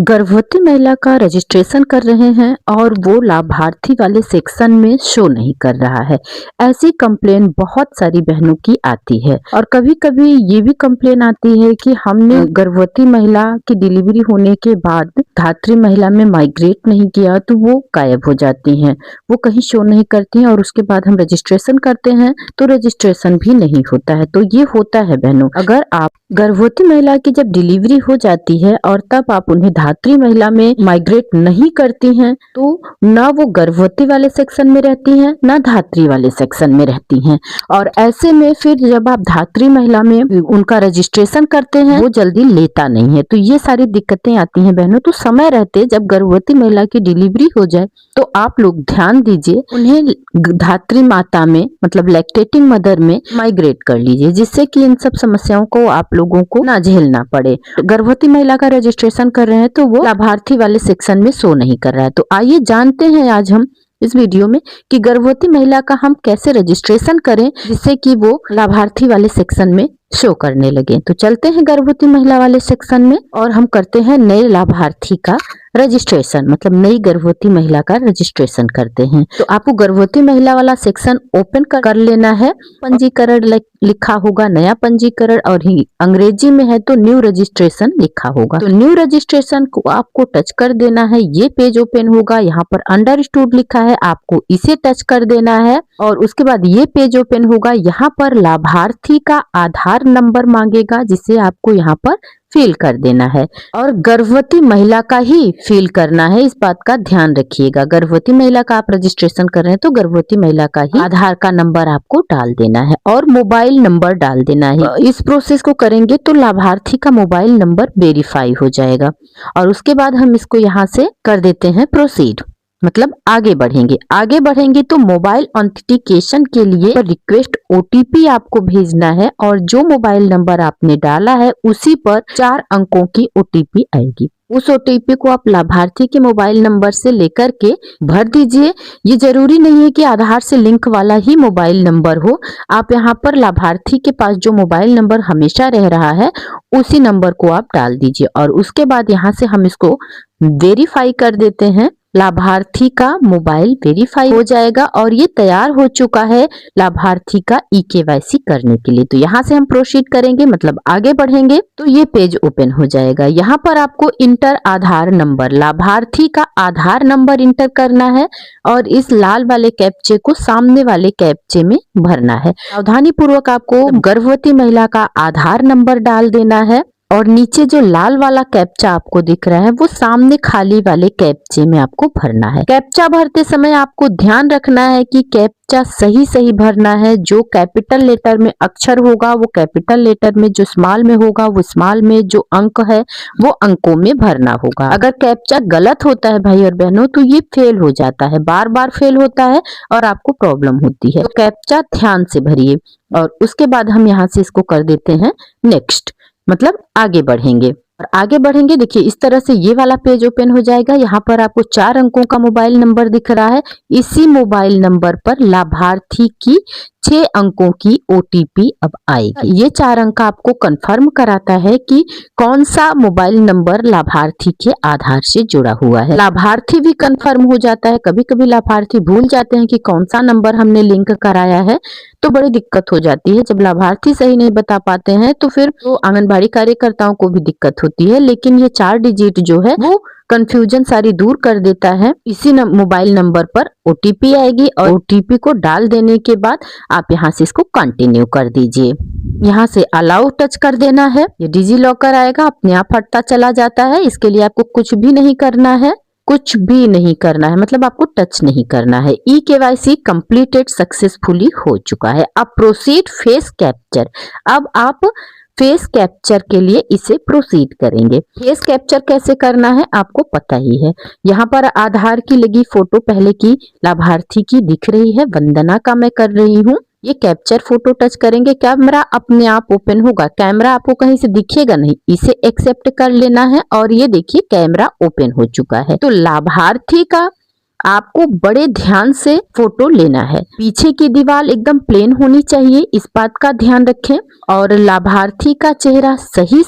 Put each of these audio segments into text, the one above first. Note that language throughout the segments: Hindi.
गर्भवती महिला का रजिस्ट्रेशन कर रहे हैं और वो लाभार्थी वाले सेक्शन में शो नहीं कर रहा है। ऐसी कंप्लेन बहुत सारी बहनों की आती है और कभी कभी ये भी कंप्लेन आती है कि हमने गर्भवती महिला की डिलीवरी होने के बाद धात्री महिला में माइग्रेट नहीं किया तो वो गायब हो जाती हैं, वो कहीं शो नहीं करती हैं और उसके बाद हम रजिस्ट्रेशन करते हैं तो रजिस्ट्रेशन भी नहीं होता है। तो ये होता है बहनों, अगर आप गर्भवती महिला की जब डिलीवरी हो जाती है और तब आप उन्हें धात्री महिला में माइग्रेट नहीं करती हैं तो ना वो गर्भवती वाले सेक्शन में रहती हैं ना धात्री वाले सेक्शन में रहती हैं। और ऐसे में फिर जब आप धात्री महिला में उनका रजिस्ट्रेशन करते हैं वो जल्दी लेता नहीं है। तो ये सारी दिक्कतें आती हैं बहनों। तो समय रहते जब गर्भवती महिला की डिलीवरी हो जाए तो आप लोग ध्यान दीजिए, उन्हें धात्री माता में मतलब लैक्टेटिंग मदर में माइग्रेट कर लीजिए, जिससे कि इन सब समस्याओं को आप लोगों को ना झेलना पड़े। गर्भवती महिला का रजिस्ट्रेशन कर रहे हैं तो वो लाभार्थी वाले सेक्शन में शो नहीं कर रहा है। तो आइए जानते हैं आज हम इस वीडियो में कि गर्भवती महिला का हम कैसे रजिस्ट्रेशन करें जिससे कि वो लाभार्थी वाले सेक्शन में शो करने लगे। तो चलते हैं गर्भवती महिला वाले सेक्शन में और हम करते हैं नए लाभार्थी का रजिस्ट्रेशन, मतलब नई गर्भवती महिला का रजिस्ट्रेशन करते हैं। तो आपको गर्भवती महिला वाला सेक्शन ओपन कर लेना है। पंजीकरण लिखा होगा, नया पंजीकरण, और ही अंग्रेजी में है तो न्यू रजिस्ट्रेशन लिखा होगा। तो न्यू रजिस्ट्रेशन को आपको टच कर देना है। ये पेज ओपन होगा, यहाँ पर अंडरस्टूड लिखा है, आपको इसे टच कर देना है और उसके बाद ये पेज ओपन होगा। यहाँ पर लाभार्थी का आधार नंबर मांगेगा जिसे आपको यहाँ पर फिल कर देना है और गर्भवती महिला का ही फिल करना है, इस बात का ध्यान रखिएगा। गर्भवती महिला का आप रजिस्ट्रेशन कर रहे हैं तो गर्भवती महिला का ही आधार का नंबर आपको डाल देना है और मोबाइल नंबर डाल देना है। इस प्रोसेस को करेंगे तो लाभार्थी का मोबाइल नंबर वेरीफाई हो जाएगा और उसके बाद हम इसको यहाँ से कर देते हैं प्रोसीड, मतलब आगे बढ़ेंगे तो मोबाइल ऑथेंटिकेशन के लिए रिक्वेस्ट ओटीपी आपको भेजना है और जो मोबाइल नंबर आपने डाला है उसी पर 4 अंकों की ओटीपी आएगी। उस ओटीपी को आप लाभार्थी के मोबाइल नंबर से लेकर के भर दीजिए। ये जरूरी नहीं है कि आधार से लिंक वाला ही मोबाइल नंबर हो, आप यहाँ पर लाभार्थी के पास जो मोबाइल नंबर हमेशा रह रहा है उसी नंबर को आप डाल दीजिए और उसके बाद यहाँ से हम इसको वेरीफाई कर देते हैं। लाभार्थी का मोबाइल वेरीफाई हो जाएगा और ये तैयार हो चुका है लाभार्थी का ई-केवाईसी करने के लिए। तो यहाँ से हम प्रोसीड करेंगे, मतलब आगे बढ़ेंगे तो ये पेज ओपन हो जाएगा। यहाँ पर आपको इंटर आधार नंबर, लाभार्थी का आधार नंबर इंटर करना है और इस लाल वाले कैप्चे को सामने वाले कैप्चे में भरना है। सावधानी पूर्वक आपको गर्भवती महिला का आधार नंबर डाल देना है और नीचे जो लाल वाला कैप्चा आपको दिख रहा है वो सामने खाली वाले कैप्चे में आपको भरना है। कैप्चा भरते समय आपको ध्यान रखना है कि कैप्चा सही भरना है। जो कैपिटल लेटर में अक्षर होगा वो कैपिटल लेटर में, जो स्मॉल में होगा वो स्मॉल में, जो अंक है वो अंकों में भरना होगा। अगर कैप्चा गलत होता है भाई और बहनों तो ये फेल हो जाता है, बार फेल होता है और आपको प्रॉब्लम होती है। तो कैप्चा ध्यान से भरिए और उसके बाद हम यहाँ से इसको कर देते हैं नेक्स्ट, मतलब आगे बढ़ेंगे। और आगे बढ़ेंगे देखिए इस तरह से ये वाला पेज ओपन हो जाएगा। यहाँ पर आपको 4 अंकों का मोबाइल नंबर दिख रहा है, इसी मोबाइल नंबर पर लाभार्थी की 6 अंकों की ओटीपी अब आएगी। ये 4 अंक आपको कंफर्म कराता है कि कौन सा मोबाइल नंबर लाभार्थी के आधार से जुड़ा हुआ है। लाभार्थी भी कंफर्म हो जाता है। कभी कभी लाभार्थी भूल जाते हैं कि कौन सा नंबर हमने लिंक कराया है, तो बड़ी दिक्कत हो जाती है। जब लाभार्थी सही नहीं बता पाते हैं तो फिर तो आंगनबाड़ी कार्यकर्ताओं को भी दिक्कत होती है। लेकिन ये 4 डिजिट जो है वो कंफ्यूजन सारी दूर कर देता है। इसी मोबाइल नंबर पर ओटीपी आएगी और ओटीपी को डाल देने के बाद आप यहाँ से इसको कंटिन्यू कर दीजिए। यहाँ से अलाउ टच कर देना है, ये डिजी लॉकर आएगा, अपने आप हटता चला जाता है। इसके लिए आपको कुछ भी नहीं करना है, कुछ भी नहीं करना है, मतलब आपको टच नहीं करना है। ई-केवाईसी कंप्लीटेड सक्सेसफुली हो चुका है। अब प्रोसीड फेस कैप्चर। अब आप फेस कैप्चर के लिए इसे प्रोसीड करेंगे। फेस कैप्चर कैसे करना है आपको पता ही है। यहाँ पर आधार की लगी फोटो पहले की लाभार्थी की दिख रही है, वंदना का मैं कर रही हूँ। ये कैप्चर फोटो टच करेंगे, कैमरा अपने आप ओपन होगा। कैमरा आपको कहीं से दिखेगा नहीं, इसे एक्सेप्ट कर लेना है और ये देखिए कैमरा ओपन हो चुका है। तो लाभार्थी का आपको बड़े ध्यान से फोटो लेना है। पीछे की दीवार एकदम प्लेन होनी चाहिए, इस बात का ध्यान रखें और लाभार्थी का चेहरा सही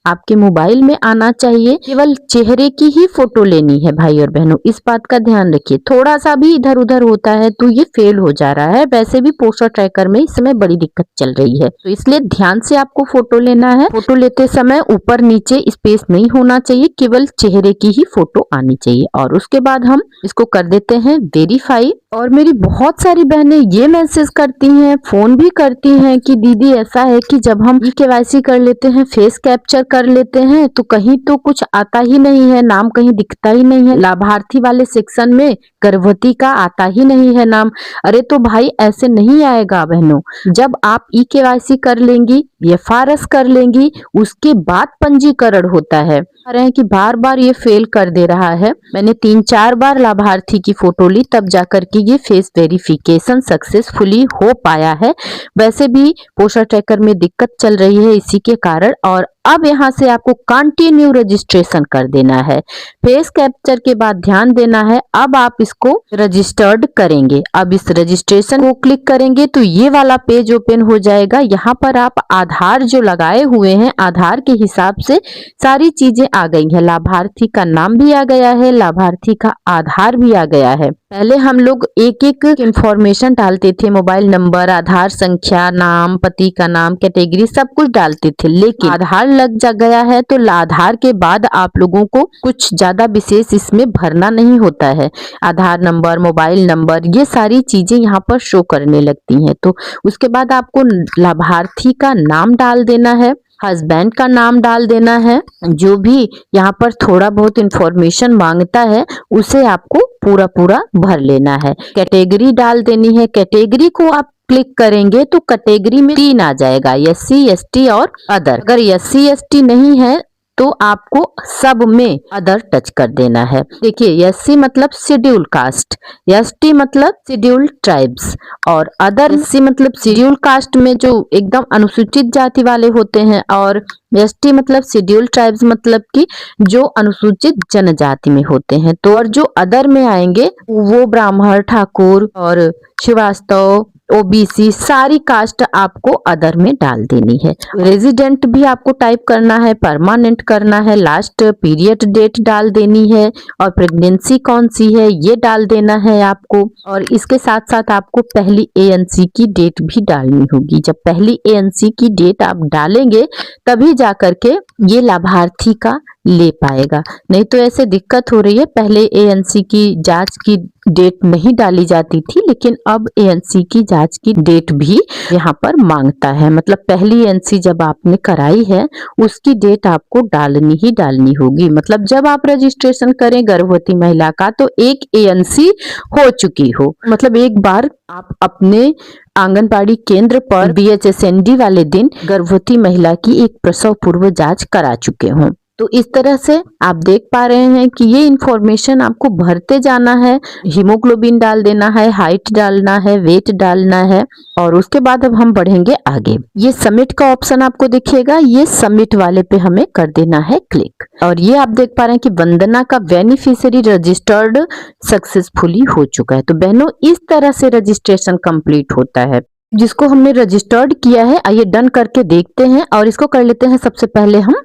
आपके मोबाइल में आना चाहिए। केवल चेहरे की ही फोटो लेनी है भाई और बहनों, इस बात का ध्यान रखिए। थोड़ा सा भी इधर उधर होता है तो ये फेल हो जा रहा है। वैसे भी पोस्टर ट्रैकर में इस समय बड़ी दिक्कत चल रही है, तो इसलिए ध्यान से आपको फोटो लेना है। फोटो लेते समय ऊपर नीचे स्पेस नहीं होना चाहिए, केवल चेहरे की ही फोटो आनी चाहिए। और उसके बाद हम इसको कर देते हैं वेरीफाई। और मेरी बहुत सारी बहनें ये मैसेज करती हैं, फोन भी करती हैं कि दीदी ऐसा है कि जब हम KYC कर लेते हैं, फेस कैप्चर कर लेते हैं, तो कहीं तो कुछ आता ही नहीं है, नाम कहीं दिखता ही नहीं है। लाभार्थी वाले सेक्शन में गर्भवती का आता ही नहीं है नाम। अरे तो भाई ऐसे नहीं आएगा बहनों। जब आप KYC कर लेंगी, FRS कर लेंगी, उसके बाद पंजीकरण होता है। कह रहे हैं कि बार बार ये फेल कर दे रहा है। मैंने 3-4 बार लाभार्थी की फोटो ली, तब जाकर के ये फेस वेरिफिकेशन सक्सेसफुली हो पाया है। वैसे भी पोस्टर ट्रैकर में दिक्कत चल रही है इसी के कारण। और अब यहाँ से आपको कंटिन्यू रजिस्ट्रेशन कर देना है। फेस कैप्चर के बाद ध्यान देना है, अब आप इसको रजिस्टर्ड करेंगे। अब इस रजिस्ट्रेशन को क्लिक करेंगे तो ये वाला पेज ओपन हो जाएगा। यहाँ पर आप आधार जो लगाए हुए हैं, आधार के हिसाब से सारी चीजें आ गई है। लाभार्थी का नाम भी आ गया है, लाभार्थी का आधार भी आ गया है। पहले हम लोग एक एक इंफॉर्मेशन डालते थे, मोबाइल नंबर, आधार संख्या, नाम, पति का नाम, कैटेगरी, सब कुछ डालते थे। लेकिन आधार लग जा गया है तो आधार के बाद आप लोगों को कुछ ज्यादा विशेष इसमें भरना नहीं होता है। आधार नंबर, मोबाइल नंबर, ये सारी चीजें यहाँ पर शो करने लगती हैं। तो उसके बाद आपको लाभार्थी का नाम डाल देना है, हस्बैंड का नाम डाल देना है। जो भी यहाँ पर थोड़ा बहुत इंफॉर्मेशन मांगता है उसे आपको पूरा पूरा भर लेना है। कैटेगरी डाल देनी है। कैटेगरी को आप क्लिक करेंगे तो कैटेगरी में 3 आ जाएगा, SC, ST और अदर। अगर SC, ST नहीं है तो आपको सब में अदर टच कर देना है। देखिए SC मतलब शेड्यूल कास्ट, ST मतलब शेड्यूल ट्राइब्स और अदर SC मतलब शेड्यूल कास्ट में जो एकदम अनुसूचित जाति वाले होते हैं, और ST मतलब शेड्यूल ट्राइब्स मतलब कि जो अनुसूचित जनजाति में होते हैं। तो और जो अदर में आएंगे वो ब्राह्मण, ठाकुर और श्रीवास्तव, OBC, सारी कास्ट आपको अदर में डाल देनी है। रेजिडेंट भी आपको टाइप करना है, परमानेंट करना है, लास्ट पीरियड डेट डाल देनी है, और प्रेगनेंसी कौन सी है ये डाल देना है आपको। और इसके साथ साथ आपको पहली ANC की डेट भी डालनी होगी। जब पहली ANC की डेट आप डालेंगे तभी जाकर के ये लाभार्थी का ले पाएगा, नहीं तो ऐसे दिक्कत हो रही है। पहले ANC की जांच की डेट नहीं डाली जाती थी, लेकिन अब ANC की जांच की डेट भी यहाँ पर मांगता है। मतलब पहली ANC जब आपने कराई है उसकी डेट आपको डालनी ही डालनी होगी। मतलब जब आप रजिस्ट्रेशन करें गर्भवती महिला का तो एक ANC हो चुकी हो, मतलब एक बार आप अपने आंगनबाड़ी केंद्र पर BHSND वाले दिन गर्भवती महिला की एक प्रसव पूर्व जांच करा चुके हों। तो इस तरह से आप देख पा रहे हैं कि ये इंफॉर्मेशन आपको भरते जाना है। हीमोग्लोबिन डाल देना है, हाइट डालना है, वेट डालना है, और उसके बाद अब हम बढ़ेंगे आगे। ये सबमिट का ऑप्शन आपको दिखेगा, ये सबमिट वाले पे हमें कर देना है क्लिक। और ये आप देख पा रहे हैं कि वंदना का बेनिफिशियरी रजिस्टर्ड सक्सेसफुली हो चुका है। तो बहनों इस तरह से रजिस्ट्रेशन कंप्लीट होता है। जिसको हमने रजिस्टर्ड किया है आइए डन करके देखते हैं, और इसको कर लेते हैं सबसे पहले हम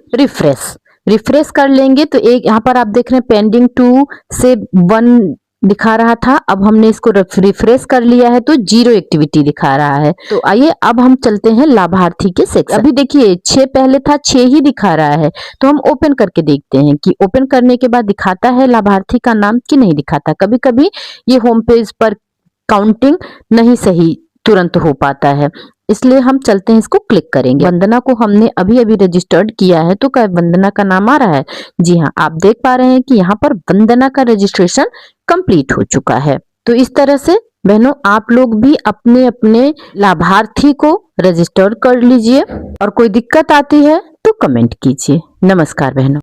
रिफ्रेश कर लेंगे। तो एक यहाँ पर आप देख रहे हैं पेंडिंग 2 से 1 दिखा रहा था, अब हमने इसको रिफ्रेश कर लिया है तो 0 एक्टिविटी दिखा रहा है। तो आइए अब हम चलते हैं लाभार्थी के सेक्शन। अभी देखिए 6 पहले था, 6 ही दिखा रहा है, तो हम ओपन करके देखते हैं कि ओपन करने के बाद दिखाता है लाभार्थी का नाम कि नहीं दिखाता। कभी कभी ये होम पेज पर काउंटिंग नहीं सही तुरंत हो पाता है, इसलिए हम चलते हैं, इसको क्लिक करेंगे। वंदना को हमने अभी अभी रजिस्टर्ड किया है, तो क्या वंदना का नाम आ रहा है? जी हाँ, आप देख पा रहे हैं कि यहाँ पर वंदना का रजिस्ट्रेशन कंप्लीट हो चुका है। तो इस तरह से बहनों आप लोग भी अपने अपने लाभार्थी को रजिस्टर कर लीजिए, और कोई दिक्कत आती है तो कमेंट कीजिए। नमस्कार बहनों।